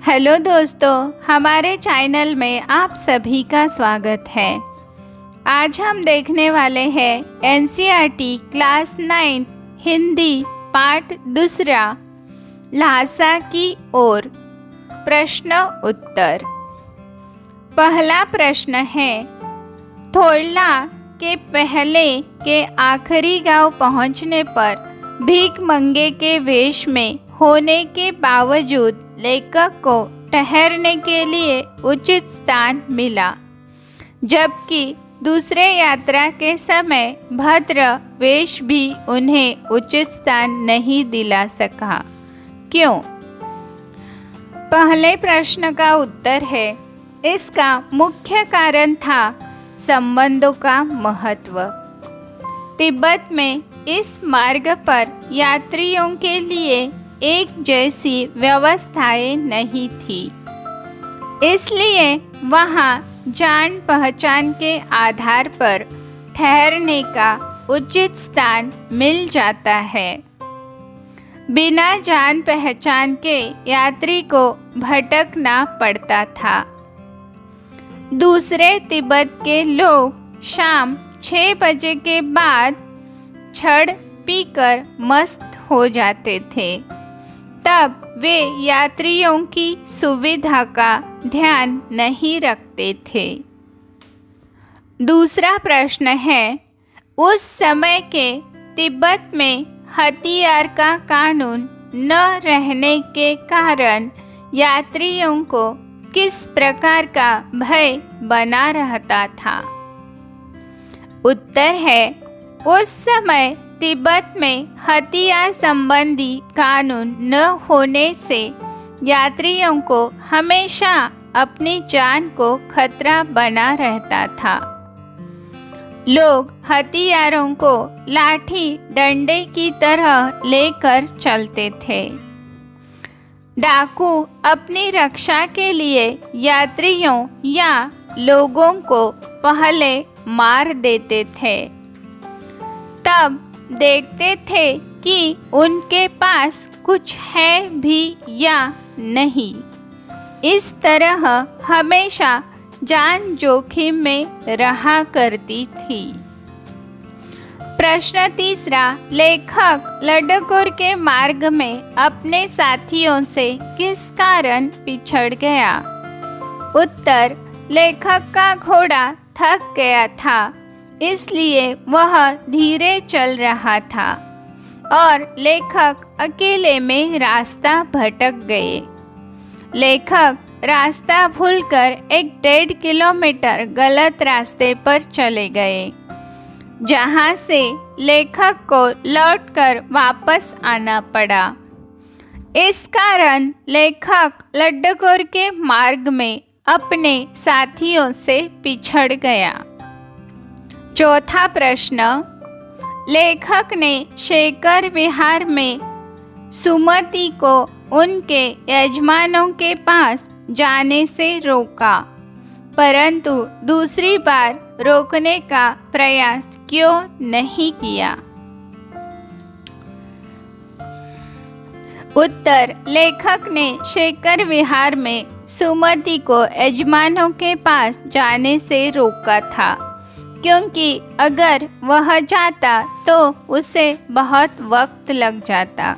Hello दोस्तों, हमारे channel में आप सभी का स्वागत है। आज हम देखने वाले हैं एनसीईआरटी क्लास 9 हिंदी पाठ दूसरा लहासा की ओर प्रश्न उत्तर। पहला प्रश्न है, थोरला के पहले के आखिरी गांव पहुंचने पर भीख मंगे के वेश में होने के बावजूद लेखक को ठहरने के लिए उचित स्थान मिला, जबकि दूसरे यात्रा के समय भद्र वेश भी उन्हें उचित स्थान नहीं दिला सका। क्यों? पहले प्रश्न का उत्तर है, इसका मुख्य कारण था संबंधों का महत्व। तिब्बत में इस मार्ग पर यात्रियों के लिए एक जैसी व्यवस्थाएं नहीं थी, इसलिए वहाँ जान पहचान के आधार पर ठहरने का उचित स्थान मिल जाता है। बिना जान पहचान के यात्री को भटकना पड़ता था। दूसरे तिब्बत के लोग शाम 6 बजे के बाद छड़ पीकर मस्त हो जाते थे, तब वे यात्रियों की सुविधा का ध्यान नहीं रखते थे। दूसरा प्रश्न है, उस समय के तिब्बत में हथियार का कानून न रहने के कारण यात्रियों को किस प्रकार का भय बना रहता था? उत्तर है, उस समय तिब्बत में हथियार संबंधी कानून न होने से यात्रियों को हमेशा अपनी जान को खतरा बना रहता था। लोग हथियारों को लाठी डंडे की तरह लेकर चलते थे। डाकू अपनी रक्षा के लिए यात्रियों या लोगों को पहले मार देते थे, तब देखते थे कि उनके पास कुछ है भी या नहीं। इस तरह हमेशा जान जोखिम में रहा करती थी। प्रश्न तीसरा, लेखक लड्डकुर के मार्ग में अपने साथियों से किस कारण पिछड़ गया? उत्तर, लेखक का घोड़ा थक गया था, इसलिए वह धीरे चल रहा था और लेखक अकेले में रास्ता भटक गए। लेखक रास्ता भूलकर 1.5 किलोमीटर गलत रास्ते पर चले गए, जहां से लेखक को लौटकर वापस आना पड़ा। इस कारण लेखक लड्डकुर के मार्ग में अपने साथियों से पिछड़ गया। चौथा प्रश्न, लेखक ने शेखर विहार में सुमति को उनके यजमानों के पास जाने से रोका, परंतु दूसरी बार रोकने का प्रयास क्यों नहीं किया? उत्तर, लेखक ने शेखर विहार में सुमति को यजमानों के पास जाने से रोका था, क्योंकि अगर वह जाता तो उसे बहुत वक्त लग जाता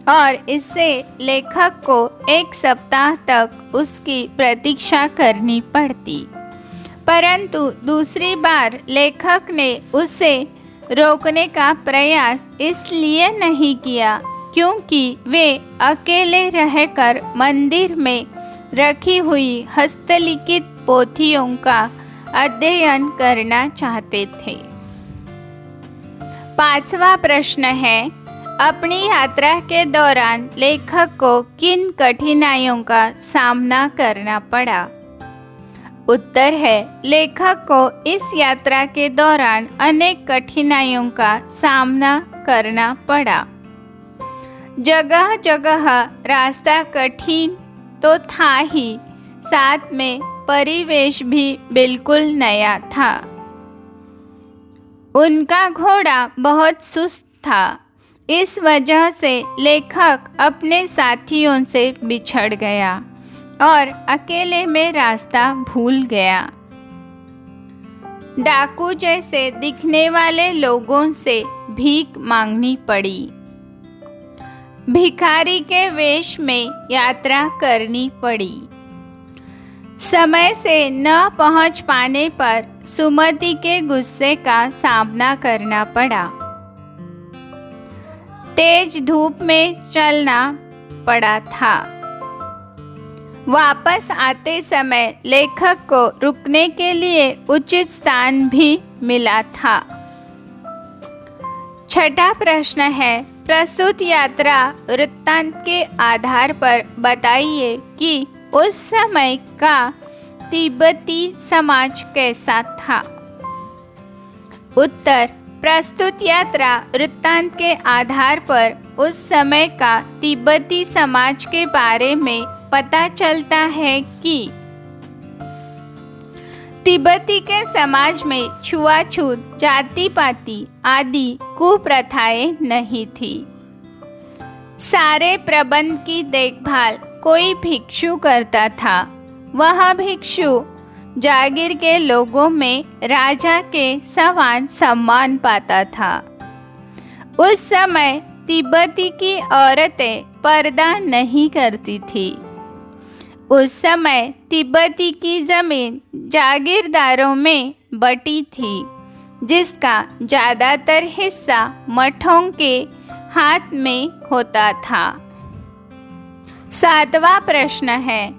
और इससे लेखक को 1 सप्ताह तक उसकी प्रतीक्षा करनी पड़ती। परंतु दूसरी बार लेखक ने उसे रोकने का प्रयास इसलिए नहीं किया क्योंकि वे अकेले रहकर मंदिर में रखी हुई हस्तलिखित पोथियों का अध्ययन करना चाहते थे। पांचवा प्रश्न है, अपनी यात्रा के दौरान लेखक को किन कठिनाइयों का सामना करना पड़ा? उत्तर है, लेखक को इस यात्रा के दौरान अनेक कठिनाइयों का सामना करना पड़ा। जगह जगह रास्ता कठिन तो था ही, साथ में परिवेश भी बिल्कुल नया था। उनका घोड़ा बहुत सुस्त था, इस वजह से लेखक अपने साथियों से बिछड़ गया और अकेले में रास्ता भूल गया। डाकू जैसे दिखने वाले लोगों से भीख मांगनी पड़ी। भिखारी के वेश में यात्रा करनी पड़ी। समय से न पहुंच पाने पर सुमति के गुस्से का सामना करना पड़ा। तेज धूप में चलना पड़ा था। वापस आते समय लेखक को रुकने के लिए उचित स्थान भी मिला था। छठा प्रश्न है, प्रस्तुत यात्रा वृत्तांत के आधार पर बताइए कि उस समय का तिब्बती समाज कैसा था। उत्तर, प्रस्तुत यात्रा वृत्तांत के आधार पर उस समय का तिब्बती समाज के बारे में पता चलता है कि तिब्बती के समाज में छुआछूत, जाति पाति आदि कुप्रथाएं नहीं थी। सारे प्रबंध की देखभाल कोई भिक्षु करता था। वह भिक्षु जागीर के लोगों में राजा के समान सम्मान पाता था। उस समय तिब्बती की औरतें पर्दा नहीं करती थी। उस समय तिब्बती की जमीन जागीरदारों में बटी थी, जिसका ज़्यादातर हिस्सा मठों के हाथ में होता था। सातवां प्रश्न है,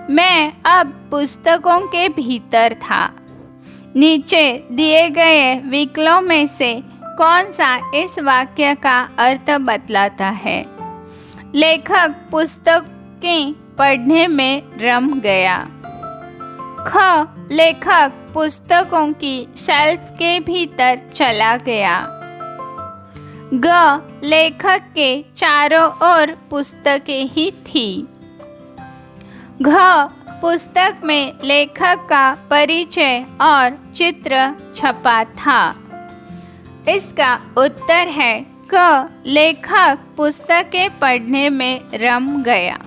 मैं अब पुस्तकों के भीतर था। नीचे दिए गए विकल्पों में से कौन सा इस वाक्य का अर्थ बतलाता है। लेखक पुस्तकें पढ़ने में रम गया। ख, लेखक पुस्तकों की शेल्फ के भीतर चला गया। ग, लेखक के चारों ओर पुस्तकें ही थी। घ, पुस्तक में लेखक का परिचय और चित्र छपा था। इसका उत्तर है क, लेखक पुस्तकें पढ़ने में रम गया।